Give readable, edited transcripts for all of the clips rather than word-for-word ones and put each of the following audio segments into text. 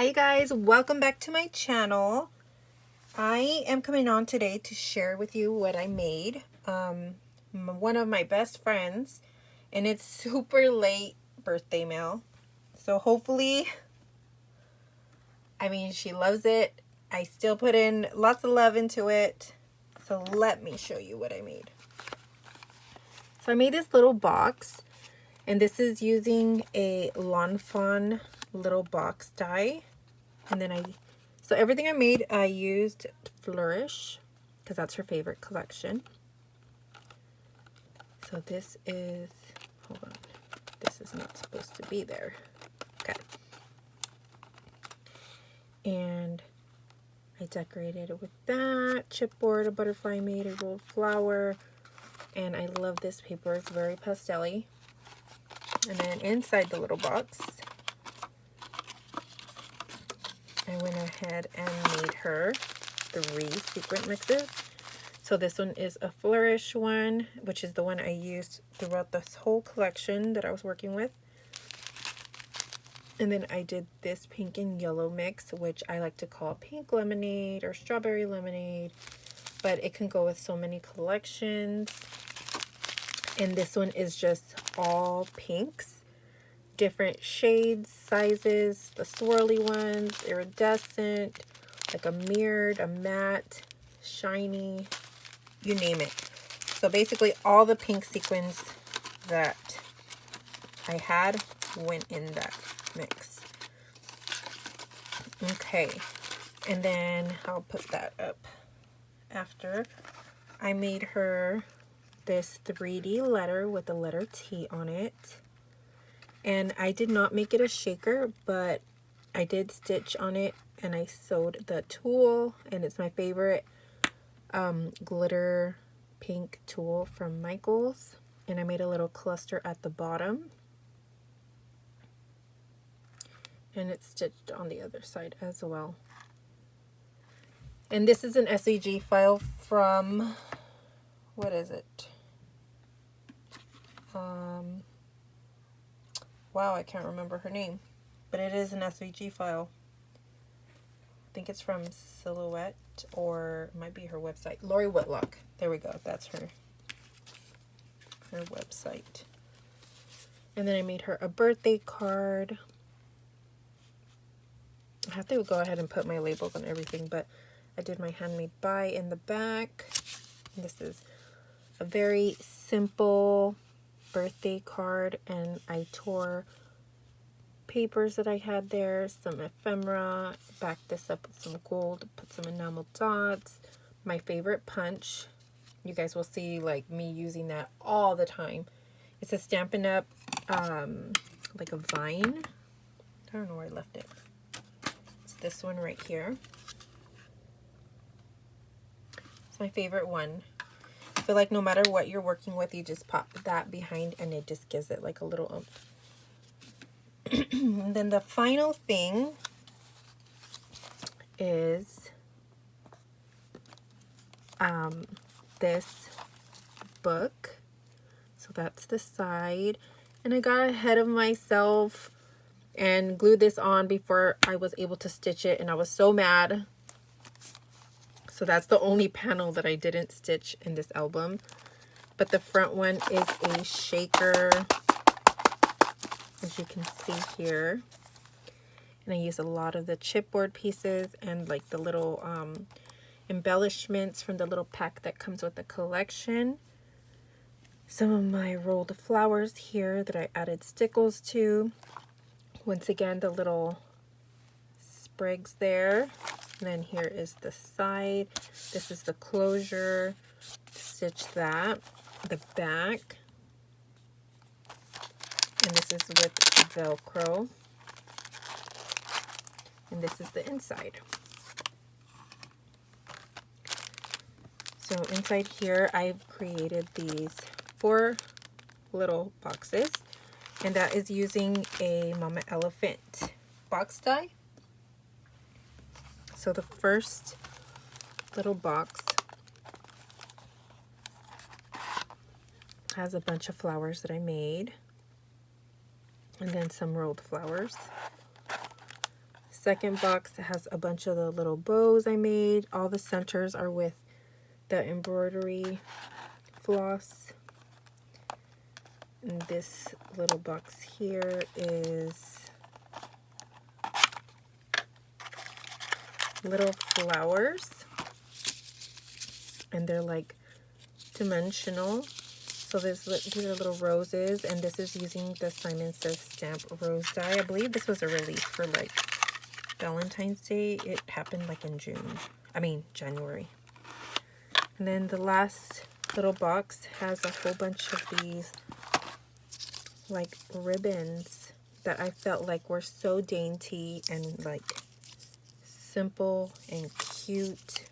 Hi you guys, welcome back to my channel. I am coming on today to share with you what I made. One of my best friends, and it's super late birthday mail. So hopefully, she loves it. I still put in lots of love into it. So let me show you what I made. So I made this little box, and this is using a Lawn Fawn little box die. And then so everything I made, I used Flourish, because that's her favorite collection. So this is, hold on, this is not supposed to be there. Okay. And I decorated it with that, chipboard, a butterfly made, a rolled flower, and I love this paper, it's very pastel-y. And then inside the little box, I went ahead and made her 3 sequin mixes. So this one is a Flourish one, which is the one I used throughout this whole collection that I was working with. And then I did this pink and yellow mix, which I like to call pink lemonade or strawberry lemonade, but it can go with so many collections. And this one is just all pinks. Different shades, sizes, the swirly ones, iridescent, like a mirrored, a matte, shiny, you name it. So basically all the pink sequins that I had went in that mix. Okay, and then I'll put that up after. I made her this 3D letter with the letter T on it. And I did not make it a shaker, but I did stitch on it and I sewed the tulle, and it's my favorite glitter pink tulle from Michaels. And I made a little cluster at the bottom. And it's stitched on the other side as well. And this is an SVG file from, what is it? Wow, I can't remember her name, but it is an SVG file. I think it's from Silhouette, or it might be her website. Lori Whitlock. There we go. That's her website. And then I made her a birthday card. I have to go ahead and put my labels on everything, but I did my handmade by in the back. This is a very simple birthday card, and I tore papers that I had there, some ephemera, backed this up with some gold, put some enamel dots, my favorite punch. You guys will see like me using that all the time. It's a Stampin' Up, like a vine. I don't know where I left it. It's this one right here. It's my favorite one. I feel like no matter what you're working with, you just pop that behind and it just gives it like a little oomph. And then the final thing is this book. So that's the side. And I got ahead of myself and glued this on before I was able to stitch it, and I was so mad. So that's the only panel that I didn't stitch in this album. But the front one is a shaker, as you can see here. And I use a lot of the chipboard pieces and like the little embellishments from the little pack that comes with the collection. Some of my rolled flowers here that I added stickles to. Once again, the little sprigs there. And then here is the side. This is the closure. Stitch that. The back. And this is with Velcro. And this is the inside. So inside here, I've created these 4 little boxes. And that is using a Mama Elephant box die. So the first little box has a bunch of flowers that I made. And then some rolled flowers. second box has a bunch of the little bows I made. All the centers are with the embroidery floss. And this little box here is little flowers, and they're like dimensional. So these are little roses, and this is using the Simon Says stamp rose die. I believe this was a release for like Valentine's Day. It happened like in January. And then the last little box has a whole bunch of these like ribbons that I felt like were so dainty and like simple and cute.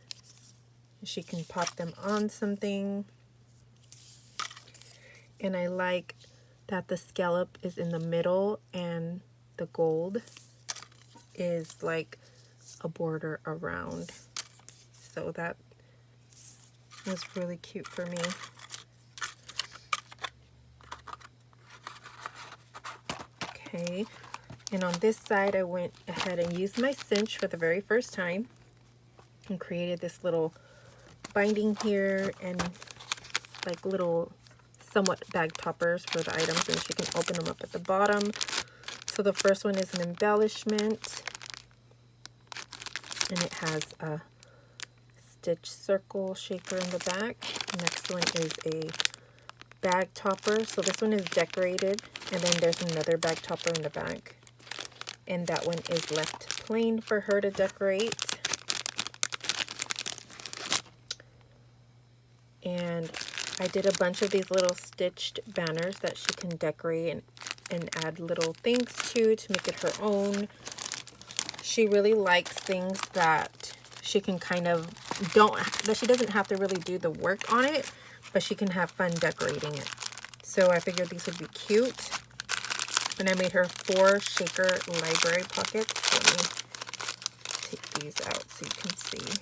She can pop them on something. And I like that the scallop is in the middle and the gold is like a border around. So that was really cute for me. Okay, and on this side I went ahead and used my cinch for the very first time and created this little binding here and like little somewhat bag toppers for the items, and she can open them up at the bottom. So the first one is an embellishment, and it has a stitch circle shaker in the back. The next one is a bag topper. So this one is decorated, and then there's another bag topper in the back, and that one is left plain for her to decorate. And I did a bunch of these little stitched banners that she can decorate and add little things to make it her own. She really likes things that she can kind of that she doesn't have to really do the work on it, but she can have fun decorating it. So I figured these would be cute. And I made her 4 shaker library pockets. Let me take these out so you can see.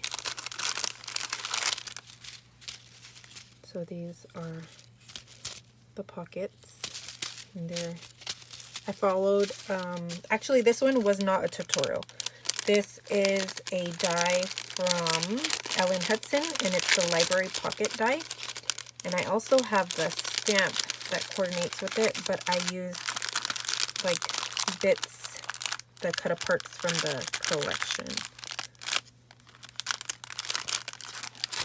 So these are the pockets, and I followed, actually this one was not a tutorial. This is a die from Ellen Hudson, and it's the library pocket die. And I also have the stamp that coordinates with it, but I used like bits, the cut aparts from the collection.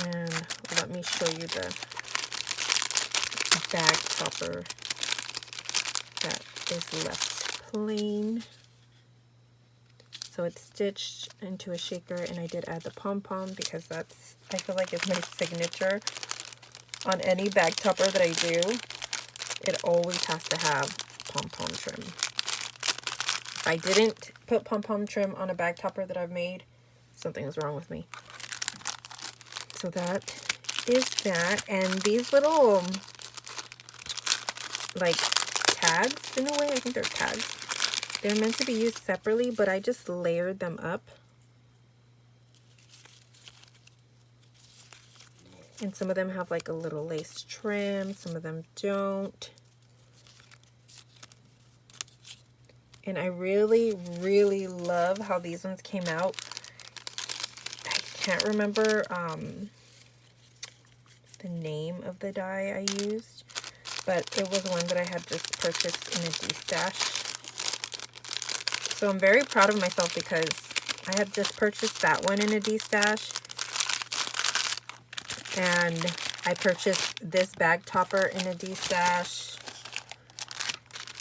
And let me show you the bag topper that is left plain. So it's stitched into a shaker, and I did add the pom-pom because that's, I feel like, is my signature on any bag topper that I do. It always has to have pom-pom trim. If I didn't put pom-pom trim on a bag topper that I've made, something is wrong with me. So that is that. And these little like tags, in a way, I think they're tags. They're meant to be used separately, but I just layered them up. And some of them have like a little lace trim, some of them don't. And I really, really love how these ones came out. I can't remember the name of the die I used, but it was one that I had just purchased in a D-stash. So I'm very proud of myself because I had just purchased that one in a D-stash. And I purchased this bag topper in a D-stash.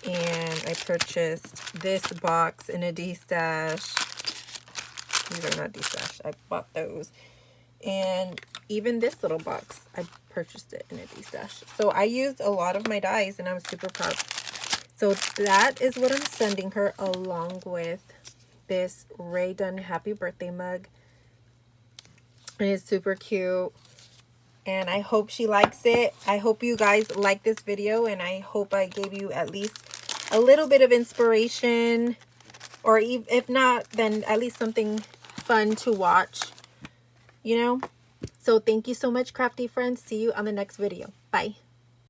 And I purchased this box in a D-stash. These are not D-stash. I bought those. And even this little box, I purchased it in a D-stash. So I used a lot of my dies, and I'm super proud. So that is what I'm sending her, along with this Rae Dunn Happy Birthday mug. And it's super cute. And I hope she likes it. I hope you guys like this video, and I hope I gave you at least a little bit of inspiration, or if not, then at least something fun to watch, you know. So thank you so much, crafty friends. See you on the next video. Bye.